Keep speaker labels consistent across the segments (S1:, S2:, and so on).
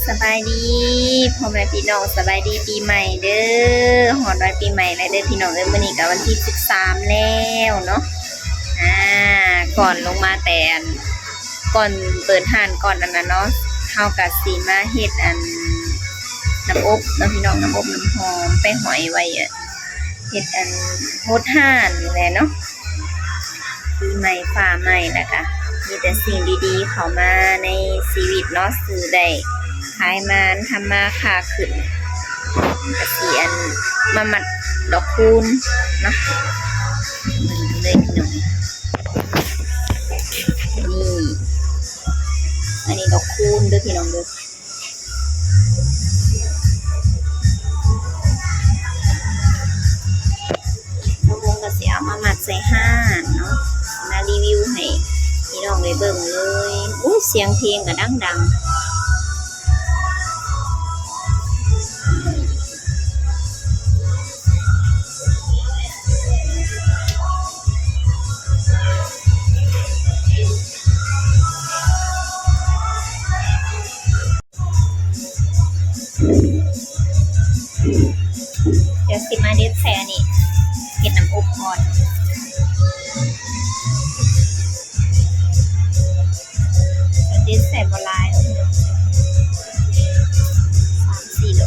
S1: สบายดีพ่อแม่พี่น้องสบายดีปีใหม่เด้อฮอดวันปีใหม่แล้วเด้อพี่น้องมื้อนี้ก็วันที่13แล้วเนาะก่อนลงมาแต่ก่อนเปิดห้านก่อนนั้นน่ะเนาะเฮาก็สิมาเฮ็ดน้ำอบเนาะพี่น้องน้ำอบน้ำหอมไปหอยไว้เฮ็ดโฮดห้านนี่แหละเนาะปีใหม่ฟ้าใหม่นะคะมีแต่สิ่งดีๆเข้ามาในชีวิตเนาะซื้อได้ขายมาทำมาค้าขึ้นก็สิมามัดดอกคูณเนาะมันเลยพี่น้องนี่อันนี้ดอกคูณเด้อพี่น้องเด้อแล้ววงก็สิเอามามัดใส่ห้านเนาะมารีวิวให้พี่น้องได้เบิ่งเลยอุ๊ยเสียงเพลงก็ดังๆเดี๋ยวสิมาเด็ดแซ่นี่เฮ็ดน้ำอบก่อนเด็ดแซ่บ่หลาย3-4 โล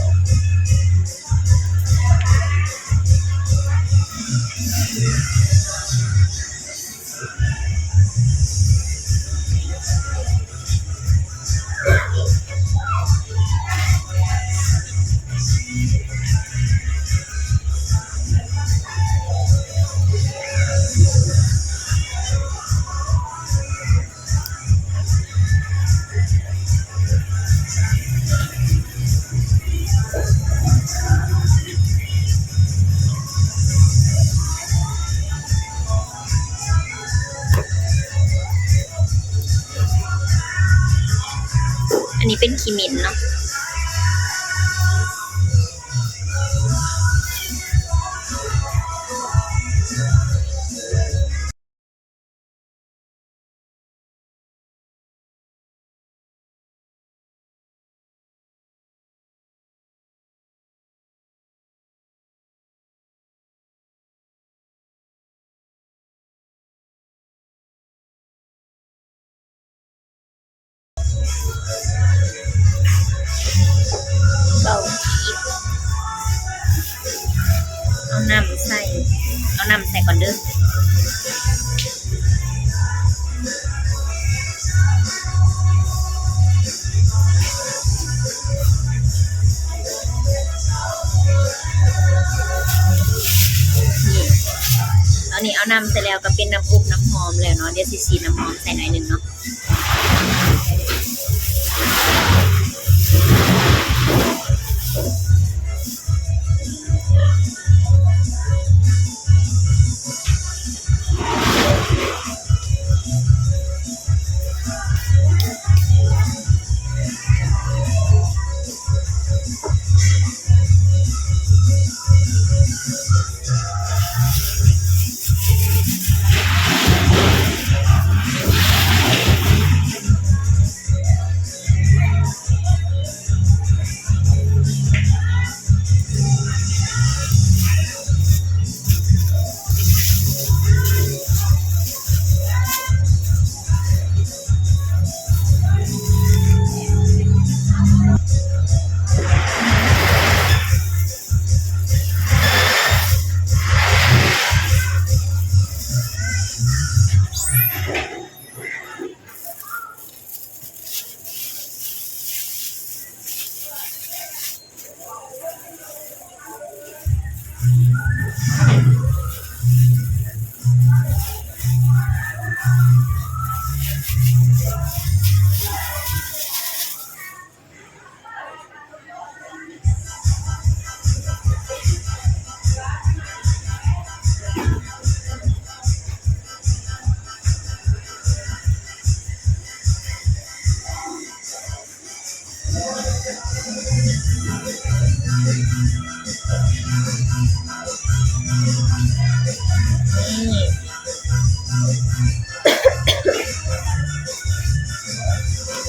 S1: อันนี้เป็นขี้เหม็นเนาะเอาน้ำใส่ก่อนเด้อนี่เอาน้ำใส่แล้วก็เป็นน้ำอบน้ำหอมแล้วเนาะเดี๋ยวสิฉีดน้ำหอมใส่หน่อยนึงเนาะ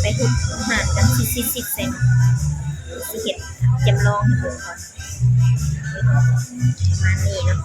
S1: ไปทุกหานกันสิ สิใส่สิเฮ็ดจำลองให้เบิ่งก่อนประมาณนี้เนาะ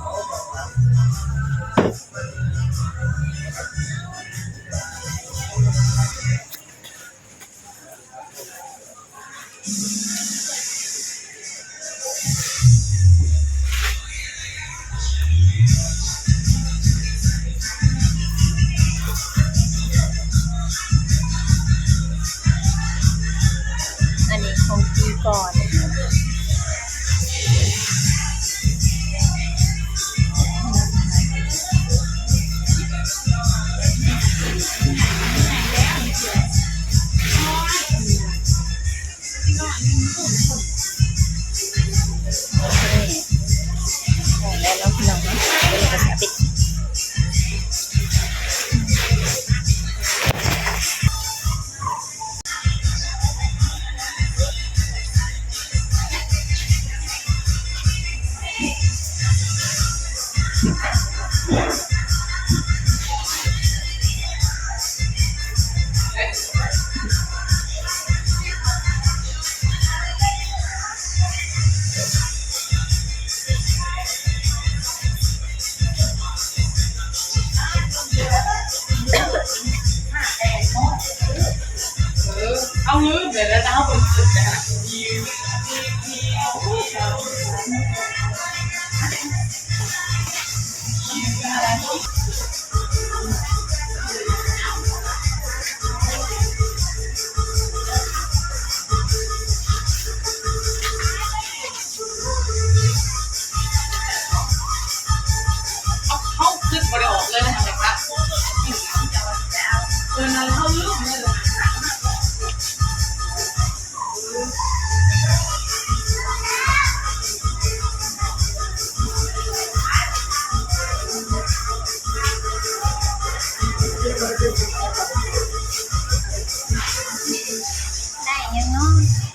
S1: อันนี้ของปีก่อนแล้วเนาะพี่น้องเนาะเดี๋ยวก็จะปิด
S2: เอาเงินเลยแล้วเอาคนสุดนะเขาขึ้นบริออกเลยนะทำไมครับนั้นเขาลืมเลย
S1: ได้ยังเนาะ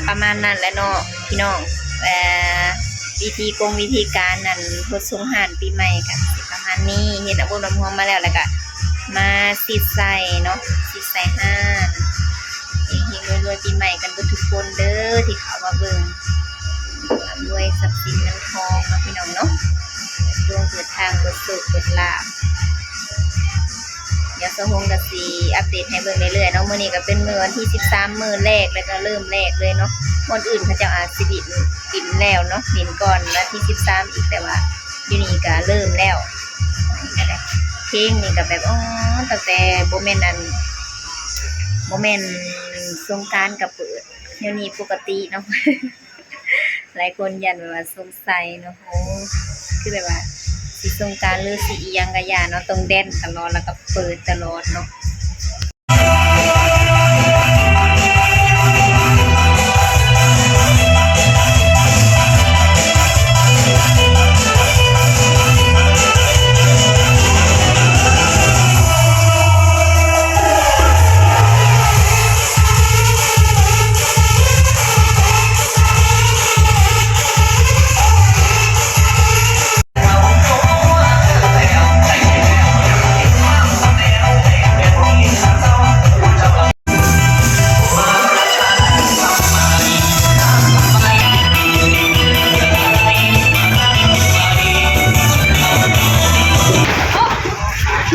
S1: ประมาณนั้นแหละเนาะพี่น้องวิธีการนั่นเฮ็ดสงหานปีใหม่ก็ประมาณนี้เฮ็ดเอาบุญเอาพวงมาแล้วก็มาสิใส่เนาะสิใส่ห่านเฮงๆรวยๆปีใหม่กันเบิดทุกคนเด้อที่เข้ามาเบิ่งร่ำร วยทรัพย์สินเงินทองเนาะพี่น้องเนาะดวงเปิดทางเปิดสุขเปิดลาภเดี๋ยวสหงกับสีอัปเดตให้เบิ่งเรื่อยๆเนาะมื้อนี้ก็เป็นมื้อวันที่13มื้อแรกแล้วก็เริ่มแรกเลยเนาะคนอื่นเขาจะอาจสิบินแล้วเนาะบินก่อนวันที่13อีกแต่ว่าอยู่นี่ก็เริ่มแล้วนี่ก็ได้เพลงนี่ก็แบบตั้งแต่บ่แม่นสงกรานต์ก็เปิดเดี๋ยวนี้ปกติเนาะ หลายคนยันแบบว่าสงสัยเนาะโอ้คือแบบว่าสิสงกรานต์หรือสิอีหยังก็อย่าเนาะต้องแดนตลอดแล้วก็เปิดตลอดเนาะ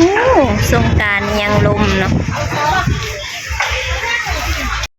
S1: โอ้สงกรานต์ยังลมเนาะ